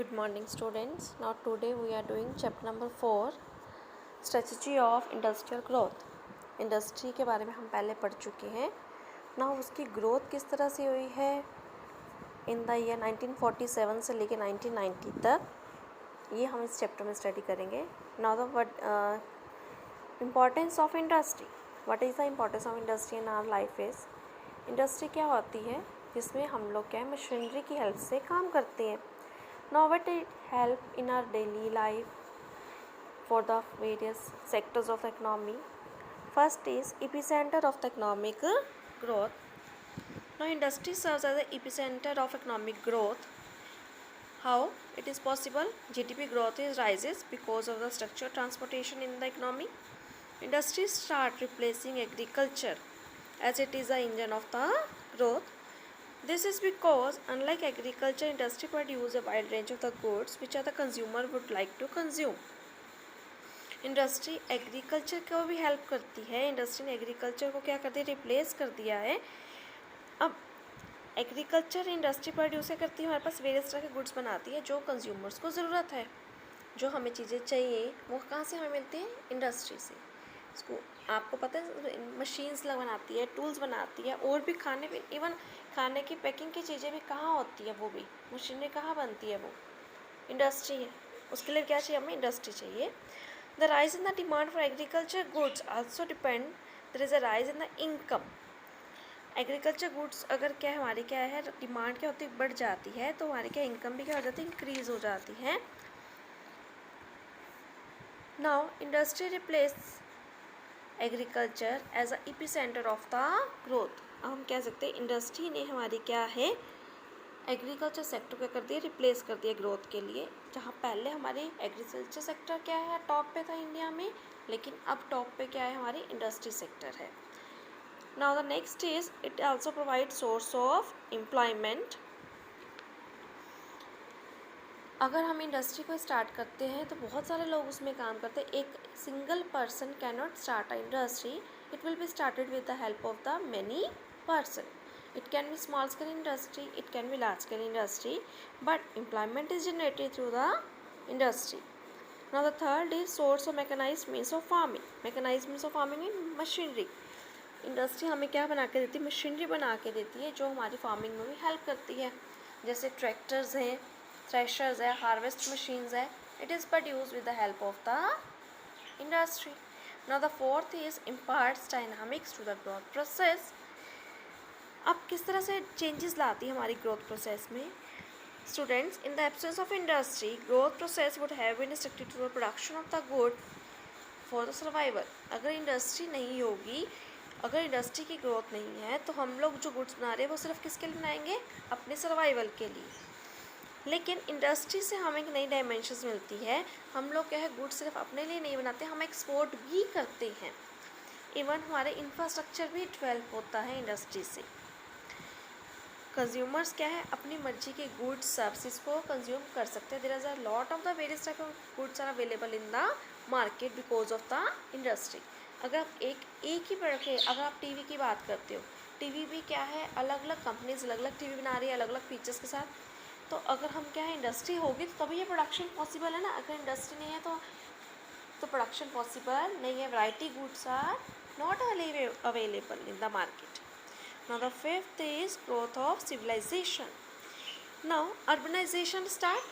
Good morning, students. Now, today we are doing chapter number 4, Strategy of Industrial Growth. Industry के बारे में हम पहले पढ़ चुके हैं. ना उसकी ग्रोथ किस तरह से हुई है इन द ईयर 1947 से लेकर 1990 तक, ये हम इस चैप्टर में स्टडी करेंगे. Now the importance of industry. What is the importance of industry in our life is. Industry क्या होती है जिसमें हम लोग क्या है मशीनरी की हेल्प से काम करते हैं. Now what it help in our daily life for the various sectors of the economy. First is epicenter of the economic growth. Now industry serves as the epicenter of economic growth. How it is possible? GDP growth is rises because of the structured transportation in the economy. Industries start replacing agriculture as it is the engine of the growth. This is because unlike agriculture, industry produce a wide range of the goods which are the consumer would like to consume. Industry agriculture को भी help करती है. Industry ने agriculture को क्या कर दिया, replace कर दिया है. अब एग्रीकल्चर इंडस्ट्री प्रोड्यूस करती है, हमारे पास वेरियस तरह के गुड्स बनाती है जो कंज्यूमर्स को ज़रूरत है. जो हमें चीज़ें चाहिए वो कहाँ से हमें मिलती हैं, इंडस्ट्री से. इसको आपको पता है मशीन्स बनाती है, टूल्स बनाती है, और भी खाने भी, इवन खाने की पैकिंग की चीज़ें भी कहाँ होती है, वो भी मशीनें कहाँ बनती है, वो इंडस्ट्री है. उसके लिए क्या चाहिए, हमें इंडस्ट्री चाहिए. The rise in the demand for agriculture goods also depend, there is a rise in the income. Agriculture goods अगर क्या है हमारी क्या है डिमांड क्या होती है, बढ़ जाती है, तो हमारी क्या इनकम भी क्या हो जाती है, इंक्रीज हो जाती है. Now industry replace agriculture as a epicentre of the growth. हम कह सकते हैं इंडस्ट्री ने हमारी क्या है एग्रीकल्चर सेक्टर को कर दिया, रिप्लेस कर दिया ग्रोथ के लिए. जहाँ पहले हमारे एग्रीकल्चर सेक्टर क्या है टॉप पे था इंडिया में, लेकिन अब टॉप पे क्या है हमारी इंडस्ट्री सेक्टर है. Now the next is it also provide source of employment. अगर हम इंडस्ट्री को स्टार्ट करते हैं तो बहुत सारे लोग उसमें काम करते हैं. एक single person can not start a industry. It will be started with the help of the many person. It can be small scale industry, it can be large scale industry, but employment is generated through the industry. Now the third is source of mechanized means of farming. Mechanized means of farming means machinery. Industry हमें क्या बना के देती है, machinery बना के देती है जो हमारी फार्मिंग में भी हेल्प करती है. जैसे ट्रैक्टर्स हैं, थ्रेशर्स है, हार्वेस्ट मशीन्स है. It is produce with the help of the industry. Now the fourth is imparts dynamics to the growth process. अब किस तरह से चेंजेस लाती है हमारी ग्रोथ प्रोसेस में. Students, in the absence of industry growth process would have been restricted to the production of the good for the survival. अगर industry नहीं होगी, अगर इंडस्ट्री की ग्रोथ नहीं है, तो हम लोग जो गुड्स बना रहे हैं वो सिर्फ किसके लिए बनाएंगे, अपने सर्वाइवल के लिए. लेकिन इंडस्ट्री से हमें एक नई डायमेंशंस मिलती है. हम लोग क्या है गुड्स सिर्फ अपने लिए नहीं बनाते, हम एक्सपोर्ट भी करते हैं. इवन हमारे इंफ्रास्ट्रक्चर भी डेवलप होता है इंडस्ट्री से. कंज्यूमर्स क्या है अपनी मर्जी के गुड्स सर्विसेज को कंज्यूम कर सकते हैं. There is a lot of the various type of goods are available in the market because of the industry. अगर आप एक ही प्रोडक्ट है, अगर आप टीवी की बात करते हो, टीवी भी क्या है अलग अलग कंपनीज अलग अलग टीवी बना रही है अलग अलग फीचर्स के साथ. तो अगर हम क्या है इंडस्ट्री होगी तो तभी ये प्रोडक्शन पॉसिबल है ना. अगर इंडस्ट्री नहीं है तो प्रोडक्शन पॉसिबल नहीं है. Variety goods are not available in the market. Now the fifth is growth of civilization. Now urbanization start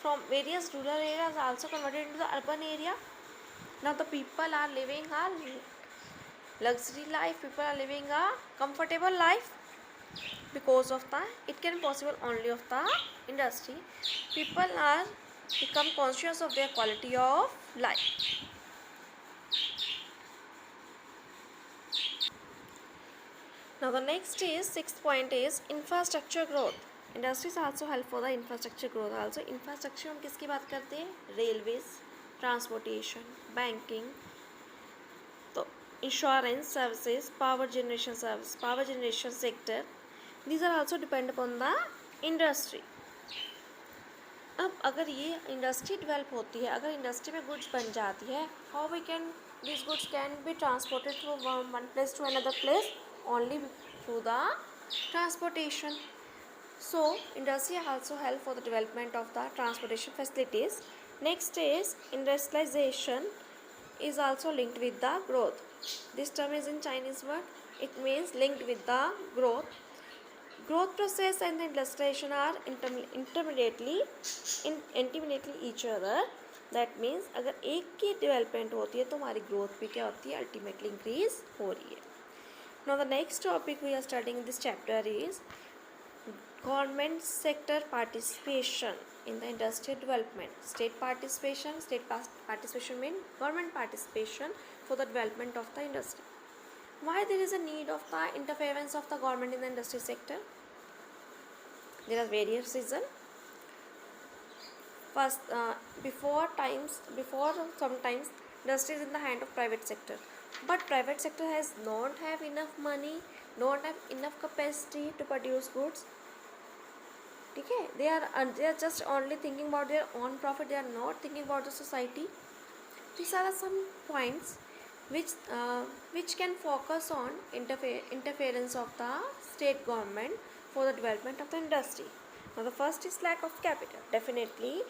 from various rural areas also converted into the urban area. Now the people are living a luxury life. People are living a comfortable life because of the it can be possible only of the industry. People are become conscious of their quality of life. Now the next is sixth point is infrastructure growth. Industries also help for the infrastructure growth also. Infrastructure हम किसकी बात करते हैं, railways, transportation, banking, तो insurance services, power generation sector, these are also depend upon the industry. अब अगर ये industry develop होती है, अगर इंडस्ट्री में गुड्स बन जाती है, how we can this goods can be transported from one place to another place only through the transportation. So industry also help for the development of the transportation facilities. Next is industrialization is also linked with the growth. This term is in Chinese word. It means linked with the growth. Growth process and the industrialization are intermittently each other. That means अगर एक की development होती है तो हमारी growth भी क्या होती है, अल्टीमेटली इंक्रीज हो रही है. Now the next topic we are studying in this chapter is government sector participation in the industrial development. State participation means government participation for the development of the industry. Why there is a need of the interference of the government in the industry sector? There are various reasons. First, before sometimes industry is in the hand of private sector, but private sector has not have enough money, not have enough capacity to produce goods. Okay, they are just only thinking about their own profit. They are not thinking about the society. These are some points which can focus on interference of the state government for the development of the industry. Now the first is lack of capital. Definitely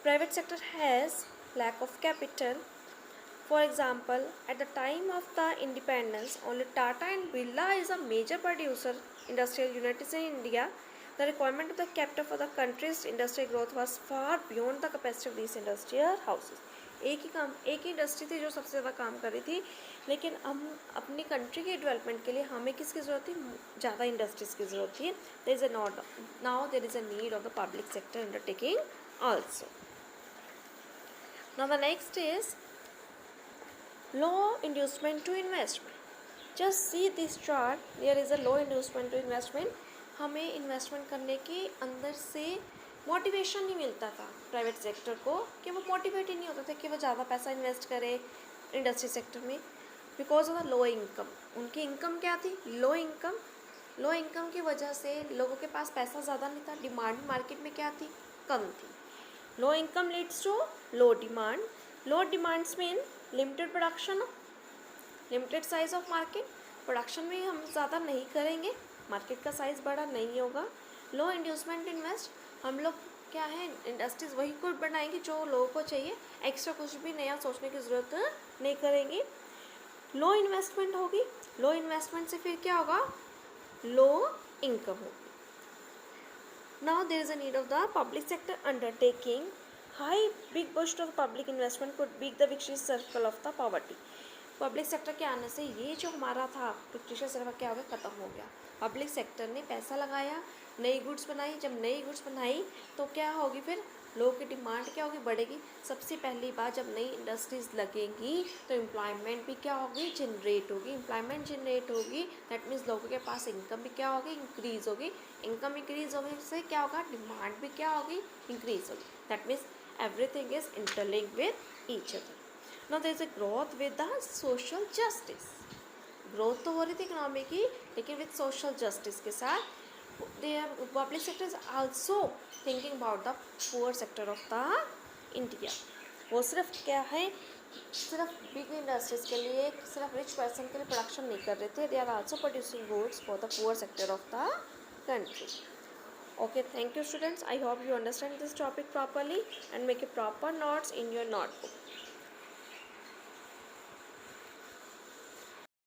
private sector has lack of capital. For example, at the time of the independence, only Tata and Birla is a major producer industrial units in India. The requirement of the capital for the country's industrial growth was far beyond the capacity of these industrial houses. एक ही industry थी जो सबसे ज़्यादा काम कर रही थी, लेकिन हम अपनी कंट्री के डेवलपमेंट के लिए हमें किसकी ज़रूरत थी, ज़्यादा इंडस्ट्रीज़ की ज़रूरत थी. Now there is a need of the public sector undertaking also. Now the next is low inducement to investment. Just see this chart. There is a low inducement to investment. हमें investment करने के अंदर से motivation नहीं मिलता था private sector को, कि वो मोटिवेट ही नहीं होता था कि वो ज़्यादा पैसा इन्वेस्ट करे इंडस्ट्री सेक्टर में, because of the low income. उनकी इनकम क्या थी, लो इनकम की वजह से लोगों के पास पैसा ज़्यादा नहीं था. डिमांड मार्केट में क्या थी, कम थी. Low income leads to low demand. Low demands mean limited production, limited size of market. Production में हम ज़्यादा नहीं करेंगे, मार्केट का साइज़ बड़ा नहीं होगा. लो इंड्यूसमेंट इन्वेस्ट, हम लोग क्या है इंडस्ट्रीज़ वही कुछ बनाएंगे जो लोगों को चाहिए, एक्स्ट्रा कुछ भी नया सोचने की ज़रूरत नहीं करेंगे. लो इन्वेस्टमेंट होगी, लो इन्वेस्टमेंट से फिर क्या होगा, लो इनकम होगी. Now there is a need of the public sector undertaking. High big boost of public investment could big the vicious circle of the poverty. Public sector के आने से ये जो हमारा था विक्शियस सर्कल क्या हो गया, ख़त्म हो गया. पब्लिक सेक्टर ने पैसा लगाया, नई गुड्स बनाई. जब नई गुड्स बनाई तो क्या होगी, फिर लोगों की डिमांड क्या होगी, बढ़ेगी. सबसे पहली बात, जब नई इंडस्ट्रीज़ लगेंगी तो एम्प्लॉयमेंट भी क्या होगी, जनरेट होगी. एम्प्लॉयमेंट जनरेट होगी, दैट मीन्स लोगों के पास इनकम भी क्या होगी, इंक्रीज़ होगी. इनकम इंक्रीज़ होने से क्या होगा, डिमांड भी क्या होगी, इंक्रीज़ होगी. That means everything is interlinked with each other. Now there is a growth with the social justice. Growth तो हो रही थी इकोनॉमी की, लेकिन विद सोशल जस्टिस के साथ. There public sector is also thinking about the poor sector of the India. वो सिर्फ क्या है, सिर्फ बिग इंडस्ट्रीज के लिए, सिर्फ रिच पर्सन के लिए प्रोडक्शन नहीं कर रहे थे. They are also producing goods for the poor sector of the country. Okay, thank you students. I hope you understand this topic properly and make a proper notes in your notebook.